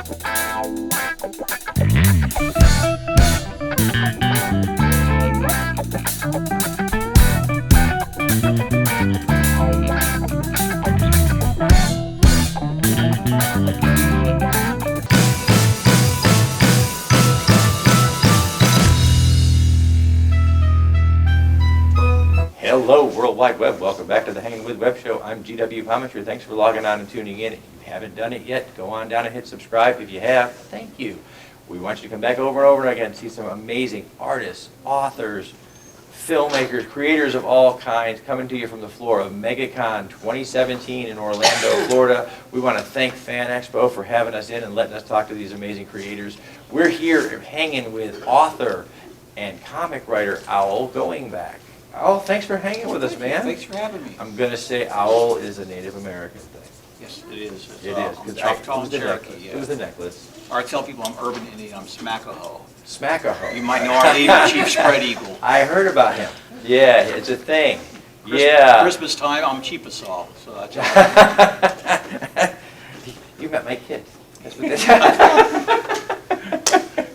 Hello, World Wide Web. Welcome back to the Hangin with Web Show. I'm GW Pometry. Thanks for logging on and tuning in. If you haven't done it yet, go on down and hit subscribe. If you have, thank you. We want you to come back over and over again and see some amazing artists, authors, filmmakers, creators of all kinds coming to you from the floor of MegaCon 2017 in Orlando, Florida. We want to thank Fan Expo for having us in and letting us talk to these amazing creators. We're here hanging with author and comic writer Owl Goingback. Owl, thanks for hanging with us, man. Thanks for having me. I'm going to say Owl is a Native American thing. Yes, it is. It is. I'm Choctaw and Cherokee. Yeah. It was the necklace. Or I tell people I'm urban Indian, I'm Smackahoe. Smackahoe. You might know our leader, Chief Spread Eagle. I heard about him. Yeah, it's a thing. Yeah. Christmas time, I'm Cheapasaw. So that's You met my kid. That's what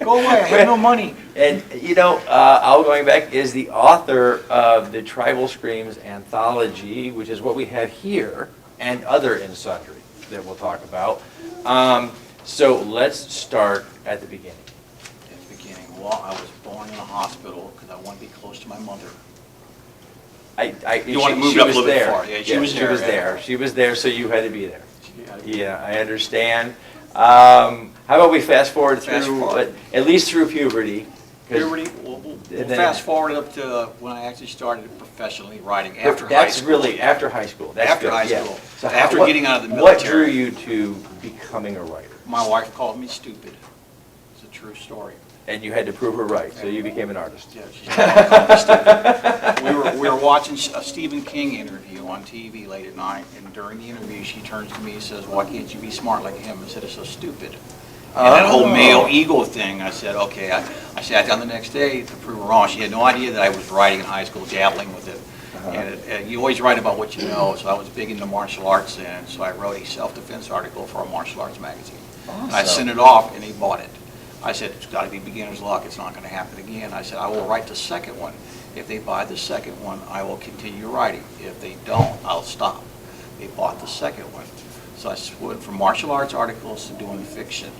Go away, I have no money. And you know, Owl Goingback is the author of the Tribal Screams anthology, which is what we have here, and other in sundry that we'll talk about. So let's start at the beginning. At the beginning, well, I was born in a hospital because I wanted to be close to my mother. You want to move up a little bit far. Yeah, she was there. She was there. She was there, so you had to be there. Yeah, I understand. How about we fast forward through, at least through puberty? Puberty, we'll fast forward up to when I actually started professionally writing after high That's school. really after high school. That's after good, high yeah. school. So after getting out of the military. What drew you to becoming a writer? My wife called me stupid. It's a true story. And you had to prove her right, so you became an artist. Yeah, she called me stupid. We were watching a Stephen King interview on TV late at night, and during the interview she turns to me and says, "Why can't you be smart like him instead of so stupid?" And that whole male ego thing, I said, okay. I sat down the next day to prove her wrong. She had no idea that I was writing in high school, dabbling with it. And you always write about what you know, so I was big into martial arts, and so I wrote a self-defense article for a martial arts magazine. Awesome. And I sent it off, and he bought it. I said, it's got to be beginner's luck. It's not going to happen again. I said, I will write the second one. If they buy the second one, I will continue writing. If they don't, I'll stop. They bought the second one. So I went from martial arts articles to doing fiction.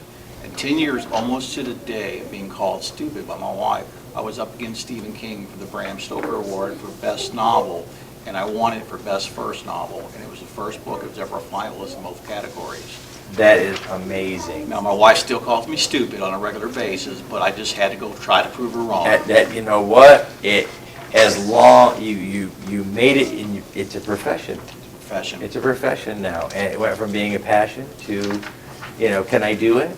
And 10 years, almost to the day, of being called stupid by my wife, I was up against Stephen King for the Bram Stoker Award for Best Novel, and I won it for Best First Novel. And it was the first book that was ever a finalist in both categories. That is amazing. Now, my wife still calls me stupid on a regular basis, but I just had to go try to prove her wrong. That you know what? As long you made it, it's a profession. It's a profession. It's a profession now, and it went from being a passion to, you know, can I do it?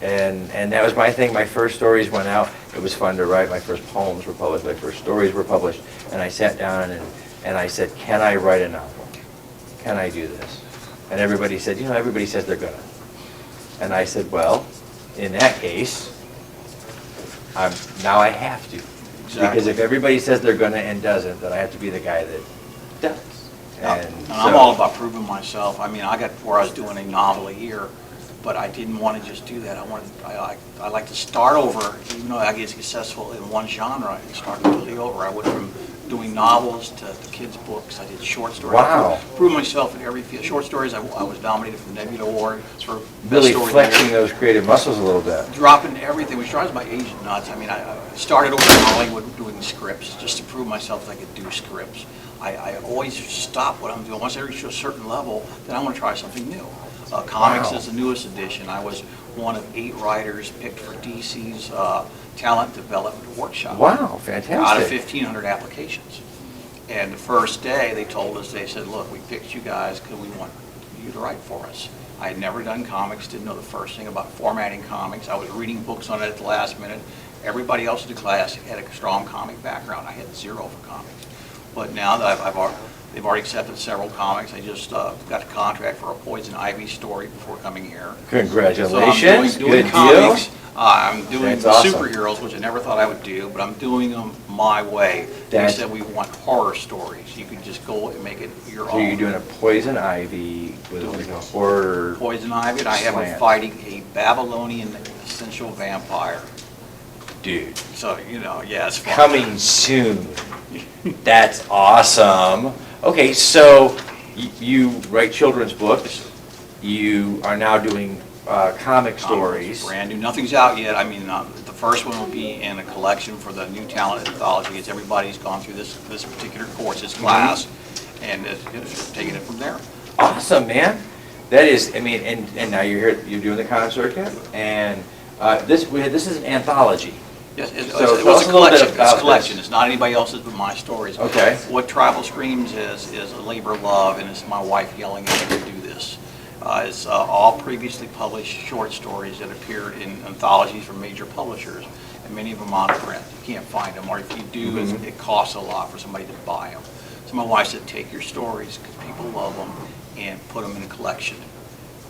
And that was my thing. My first stories went out. It was fun to write. My first poems were published. My first stories were published. And I sat down and I said, can I write a novel? Can I do this? And everybody said, you know, everybody says they're gonna. And I said, well, in that case, now I have to. Exactly. Because if everybody says they're gonna and doesn't, then I have to be the guy that does. And I'm all about proving myself. I mean, I got where I was doing a novel a year, but I didn't want to just do that. I like to start over, even though I get successful in one genre, and start completely over. I went from doing novels to kids' books. I did short stories. Wow. I proved myself in every field. Short stories, I was nominated for the Nebula Award for Really best story flexing there. those creative muscles a little bit. Dropping everything, which drives my agent nuts. I mean, I started over in Hollywood doing scripts just to prove myself that I could do scripts. I always stop what I'm doing. Once I reach a certain level, then I want to try something new. Comics is the newest edition. I was one of 8 writers picked for DC's Talent Development Workshop. Wow, fantastic. Out of 1,500 applications. And the first day they told us, they said, look, we picked you guys because we want you to write for us. I had never done comics, didn't know the first thing about formatting comics. I was reading books on it at the last minute. Everybody else in the class had a strong comic background. I had 0 for comics. But now that they've already accepted several comics. I just got a contract for a Poison Ivy story before coming here. Congratulations. So I'm doing Good comics. deal. I'm doing That's awesome. superheroes, which I never thought I would do, but I'm doing them my way. They said we want horror stories. You can just go and make it your own. So you're doing a Poison Ivy with like a horror Poison Ivy, and I have slant. him fighting a Babylonian essential vampire. Dude. So, yeah, it's fun. Coming soon. That's awesome. Okay, so you write children's books. You are now doing comic stories. Brand new. Nothing's out yet. I mean, the first one will be in a collection for the New Talent Anthology. It's everybody's gone through this particular course, this class, and it's taking it from there. Awesome, man. That is, I mean, and now you're here, you're doing the con circuit, and this is an anthology. Yes, it So was tell us a a little bit collection. It's about a collection. this. It's not anybody else's but my stories. Okay. What Tribal Screams is a labor of love, and it's my wife yelling at me to do this. It's all previously published short stories that appeared in anthologies from major publishers, and many of them on print. You can't find them, or if you do, it costs a lot for somebody to buy them. So my wife said, take your stories, because people love them, and put them in a collection.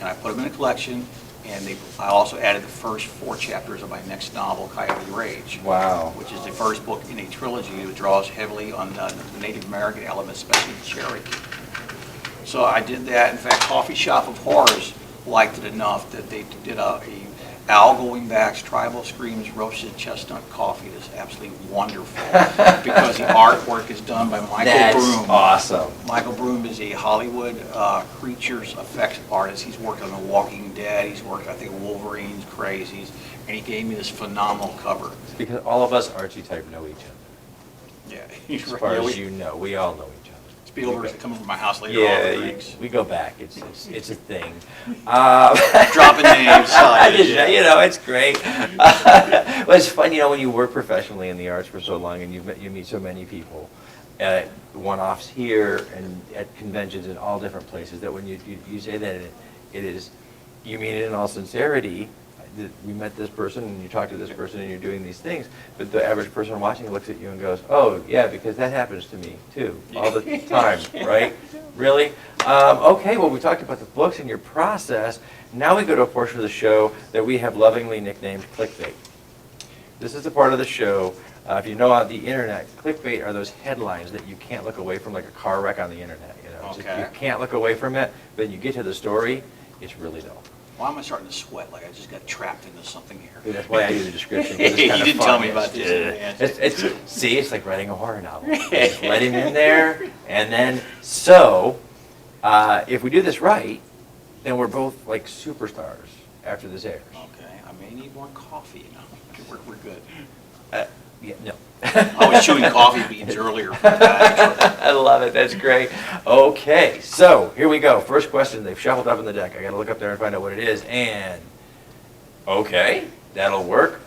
And I put them in a collection, and I also added the first 4 chapters of my next novel, Coyote Rage. Wow. Which is the first book in a trilogy that draws heavily on the Native American elements, especially the Cherokee. So I did that. In fact, Coffee Shop of Horrors liked it enough that they did a Al Goingback's Tribal Screams Roasted Chestnut Coffee that's absolutely wonderful because the artwork is done by Michael Broom. That's awesome. Michael Broom is a Hollywood creatures effects artist. He's worked on The Walking Dead. He's worked, I think, Wolverine's Crazies, and he gave me this phenomenal cover. Because all of us Archie type know each other. Yeah, As far as you know, we all know each other. Spielberg's coming from my house later on. Yeah, we go back. It's a thing. Dropping names. It's great. Well, it's fun, when you work professionally in the arts for so long and you meet so many people, one-offs here and at conventions in all different places, that when you say that it is, you mean it in all sincerity. We met this person and you talk to this person and you're doing these things, but the average person watching looks at you and goes, oh yeah, because that happens to me too, all the time, right? Really? Okay, well, we talked about the books and your process. Now we go to a portion of the show that we have lovingly nicknamed clickbait. This is the part of the show, if you know on the internet, clickbait are those headlines that you can't look away from, like a car wreck on the internet. Okay. You can't look away from it, but you get to the story, it's really dull. Why am I starting to sweat like I just got trapped into something here? That's why I do the description. 'Cause it's You kind of didn't fun. tell me about this. See, it's like writing a horror novel. Just let him in there, and then, so, if we do this right, then we're both like superstars after this airs. Okay, I may need more coffee, We're good. Yeah, no. I was chewing coffee beans earlier. I love it, that's great. Okay, so, here we go. First question, they've shuffled up in the deck. I gotta look up there and find out what it is, and, okay, that'll work.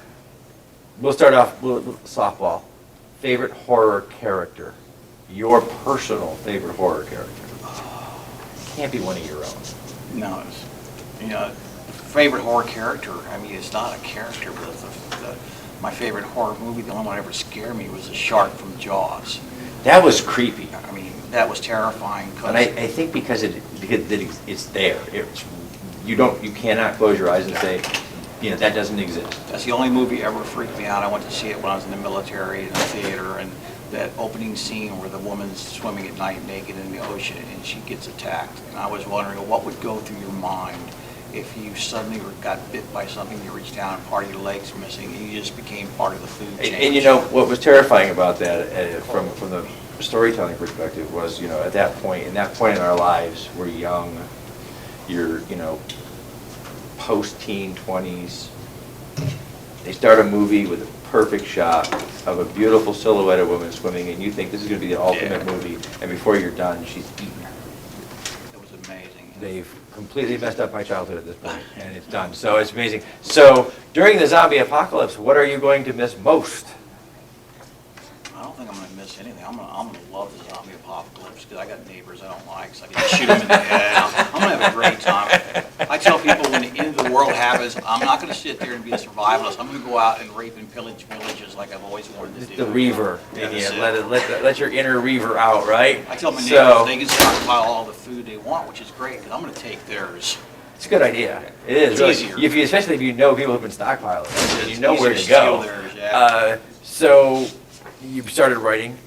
We'll start off with softball. Favorite horror character? Your personal favorite horror character? Can't be one of your own. No, favorite horror character, I mean, it's not a character, but my favorite horror movie, the only one that ever scared me was the shark from Jaws. That was creepy. I mean, that was terrifying. And I think because it's there. You cannot close your eyes and say, that doesn't exist. That's the only movie ever freaked me out. I went to see it when I was in the military in the theater, and that opening scene where the woman's swimming at night naked in the ocean and she gets attacked. And I was wondering what would go through your mind if you suddenly got bit by something, you reached down and part of your leg's missing, and you just became part of the food chain. And what was terrifying about that, from the storytelling perspective, was, at that point, in our lives, we're young, you're, post-teen 20s, they start a movie with a perfect shot of a beautiful silhouetted woman swimming, and you think this is going to be the ultimate movie, and before you're done, she's eaten her. It was amazing. They've completely messed up my childhood at this point, and it's done. So it's amazing. So during the zombie apocalypse, what are you going to miss most? I don't think I'm going to miss anything. I'm going to love the zombie apocalypse because I got neighbors I don't like, so I can shoot them in the head. I'm going to have a great time. I tell people when the end of the world world happens. I'm not going to sit there and be a survivalist. I'm going to go out and rape and pillage villages like I've always wanted to do. The reaver. Yeah, Let your inner reaver out, right? I tell my neighbors they can stockpile all the food they want, which is great, because I'm going to take theirs. It's a good idea. It is. It's really. easier. Especially if you know people have been stockpiling. It's You know where to easier go. steal theirs, yeah. So you started writing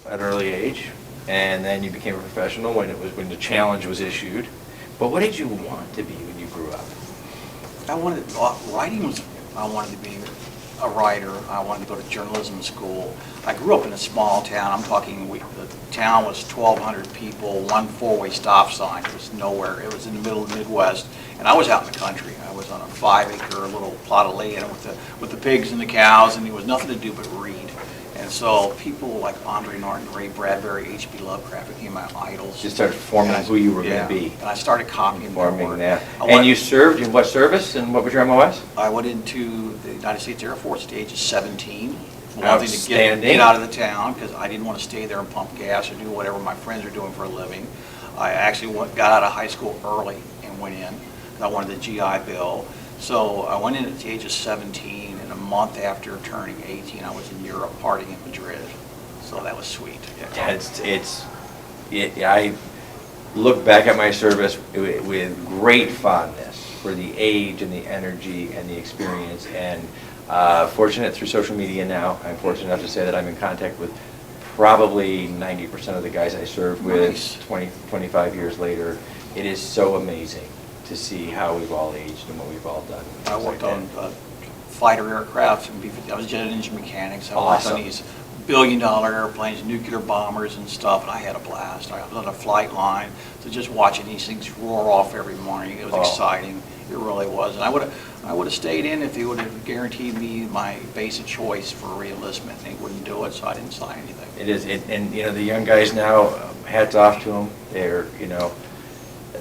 at an early age, and then you became a professional when the challenge was issued. But what did you want to be when you grew up? I wanted to be a writer. I wanted to go to journalism school. I grew up in a small town. I'm talking, the town was 1,200 people, one four-way stop sign. It was nowhere. It was in the middle of the Midwest, and I was out in the country. I was on a 5-acre little plot of land with the pigs and the cows, and there was nothing to do but read. And so people like Andre Norton, Ray Bradbury, H.P. Lovecraft became my idols. Just started forming who you were going to be. And I started copying their Forming work. that. And you served in what service, and what was your MOS? I went into the United States Air Force at the age of 17. Wanting to Outstanding. get out of the town because I didn't want to stay there and pump gas or do whatever my friends were doing for a living. I actually got out of high school early and went in because I wanted the GI Bill. So I went in at the age of 17, and a month after turning 18, I was in Europe partying in Madrid. So that was sweet. I look back at my service with great fondness for the age and the energy and the experience, and fortunate through social media now, I'm fortunate enough to say that I'm in contact with probably 90% of the guys I served with. Nice. 25 years later. It is so amazing to see how we've all aged and what we've all done. I worked on fighter aircraft and I was jet engine mechanics. I worked on these billion-dollar airplanes, nuclear bombers and stuff, and I had a blast. I was on a flight line, so just watching these things roar off every morning, it was exciting. It really was. And I would have stayed in if they would have guaranteed me my basic choice for re-enlistment. They wouldn't do it, so I didn't sign anything. It is, and the young guys now, hats off to them. They're,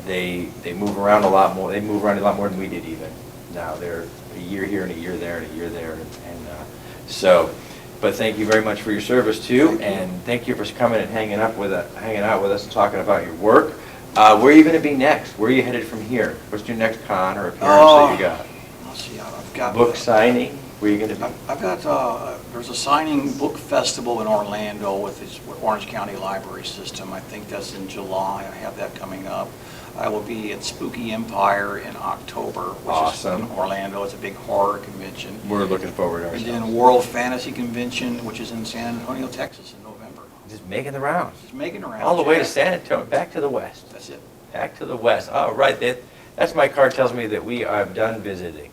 they move around a lot more. They move around a lot more than we did even. Now they're a year here and a year there and a year there, so. But thank you very much for your service too, and thank you for coming and hanging out with us and talking about your work. Where are you going to be next? Where are you headed from here? What's your next con or appearance that you got? Let's see, I've got book signing. Where are you going to be? I've got there's a signing book festival in Orlando with this Orange County Library System. I think that's in July. I have that coming up. I will be at Spooky Empire in October, which is in Orlando. It's a big horror convention. We're looking forward to ourselves. ourselves. And then World Fantasy Convention, which is in San Antonio, Texas in November. Just making the rounds. Just making the rounds. All the way to San Antonio, back to the west. That's it. Back to the west. Oh, right. That's my card tells me that we are done visiting.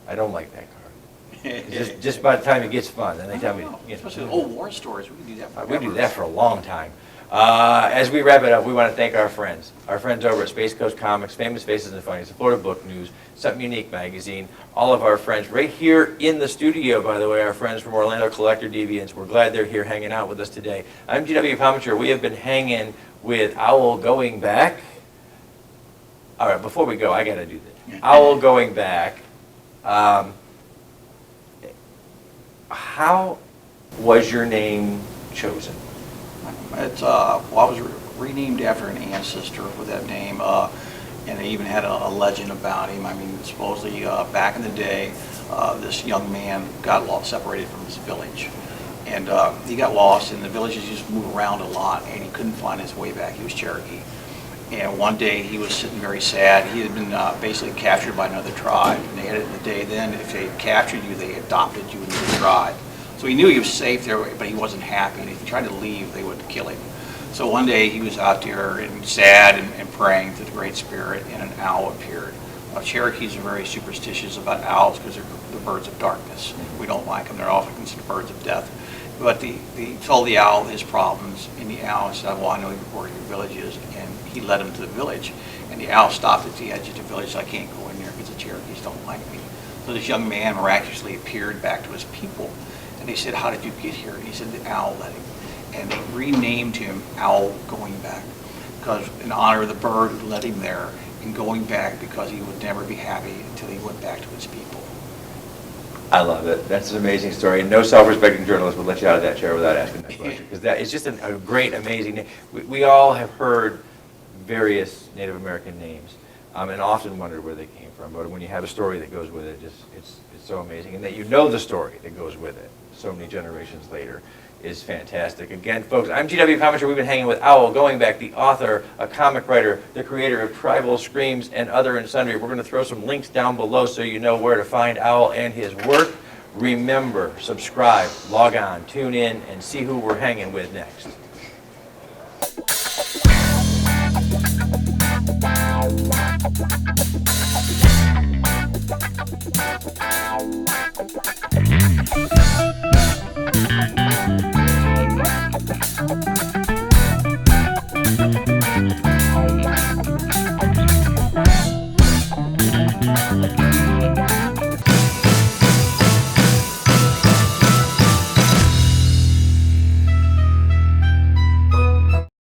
I don't like that card. just by the time it gets fun, then they tell me. Especially old war stories. We can do that forever. We do that for a long time. As we wrap it up, we want to thank our friends over at Space Coast Comics, Famous Faces and Funnies, Florida Book News, Something Unique Magazine, all of our friends right here in the studio, by the way, our friends from Orlando Collector Deviants. We're glad they're here hanging out with us today. I'm GW Pomacher. We have been hanging with Owl Goingback. All right, before we go, I got to do this. Owl Goingback. How was your name chosen? It's, I was renamed after an ancestor with that name, and they even had a legend about him. I mean, supposedly back in the day, this young man got separated from his village, and he got lost, and the villages used to move around a lot, and he couldn't find his way back. He was Cherokee. And one day he was sitting very sad. He had been basically captured by another tribe, and they had it in the day then, if they captured you, they adopted you into the tribe. So he knew he was safe there, but he wasn't happy, and if he tried to leave, they would kill him. So one day he was out there and sad and praying to the Great Spirit, and an owl appeared. Cherokees are very superstitious about owls because they're the birds of darkness. We don't like them. They're often considered birds of death. But he told the owl his problems, and the owl said, well, I know where your village is, and he led him to the village. And the owl stopped at the edge of the village, so I can't go in there because the Cherokees don't like me. So this young man miraculously appeared back to his people. And they said, how did you get here? And he said, the owl led him. And they renamed him Owl Goingback, because in honor of the bird who led him there, and going back because he would never be happy until he went back to his people. I love it. That's an amazing story. And no self-respecting journalist would let you out of that chair without asking that question, because that is just a great, amazing name. We all have heard various Native American names. and often wondered where they came from. But when you have a story that goes with it, it's so amazing. And that you know the story that goes with it so many generations later is fantastic. Again, folks, I'm GW Comics. We've been hanging with Owl Goingback, the author, a comic writer, the creator of Tribal Screams and Other and Sundry. We're going to throw some links down below so you know where to find Owl and his work. Remember, subscribe, log on, tune in, and see who we're hanging with next.